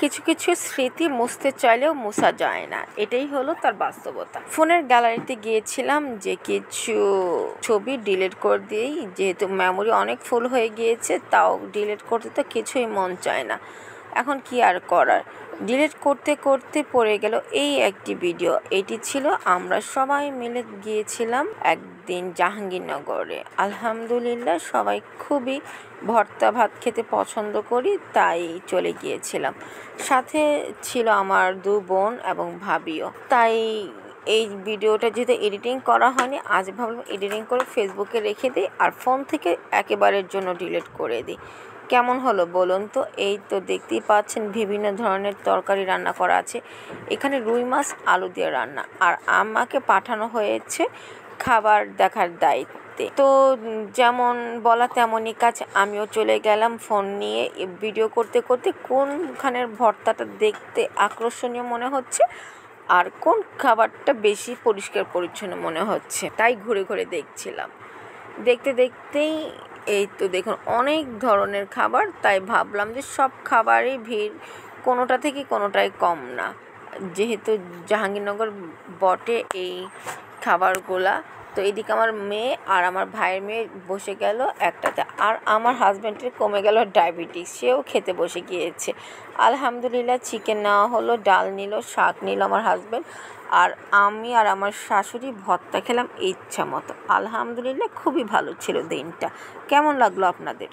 কিছু কিছু স্মৃতি মুছতে চাইলেও মোছা যায় না, এটাই হলো তার বাস্তবতা। ফোনের গ্যালারিতে গিয়েছিলাম যে কিছু ছবি ডিলিট করে দিই, যেহেতু মেমোরি অনেক ফুল হয়ে গিয়েছে, তাও ডিলিট করতে তো কিছুই মন চায় না। এখন কি আর করার, ডিলিট করতে করতে পড়ে গেল এই একটি ভিডিও। এটি ছিল আমরা সবাই মিলে গিয়েছিলাম একদিন জাহাঙ্গীরনগরে। আলহামদুলিল্লাহ সবাই খুবই ভর্তা ভাত খেতে পছন্দ করি, তাই চলে গিয়েছিলাম। সাথে ছিল আমার 2 বোন এবং ভাবিও। তাই এই ভিডিওটা যেহেতু এডিটিং করা হয়নি, আজ ভাবলাম এডিটিং করে ফেসবুকে রেখে দিই আর ফোন থেকে একেবারের জন্য ডিলিট করে দিই। কেমন হলো বলুন তো? এই তো দেখতেই পাচ্ছেন বিভিন্ন ধরনের তরকারি রান্না করা আছে। এখানে রুই মাছ আলু দিয়ে রান্না, আর আমাকে পাঠানো হয়েছে খাবার দেখার দায়িত্বে। তো যেমন বলা তেমনই কাজ, আমিও চলে গেলাম ফোন নিয়ে ভিডিও করতে করতে কোনখানের ভর্তাটা দেখতে আকর্ষণীয় মনে হচ্ছে আর কোন খাবারটা বেশি পরিষ্কার পরিচ্ছন্ন মনে হচ্ছে, তাই ঘুরে ঘুরে দেখছিলাম। দেখতে দেখতেই এই তো দেখুন অনেক ধরনের খাবার, তাই ভাবলাম যে সব খাবারই ভিড়, কোনোটা থেকে কোনোটাই কম না। যেহেতু জাহাঙ্গীরনগর বটে এই খাবারগুলা, তো এদিকে আমার মেয়ে আর আমার ভাইয়ের মেয়ে বসে গেল একটাতে, আর আমার হাজব্যান্ডের কমে গেল ডায়াবেটিস, সেও খেতে বসে গিয়েছে। আলহামদুলিল্লাহ চিকেন নেওয়া হলো, ডাল নিল, শাক নিল আমার হাজব্যান্ড, আর আমি আর আমার শাশুড়ি ভর্তা খেলাম ইচ্ছা মতো। আলহামদুলিল্লাহ খুবই ভালো ছিল দিনটা। কেমন লাগলো আপনাদের?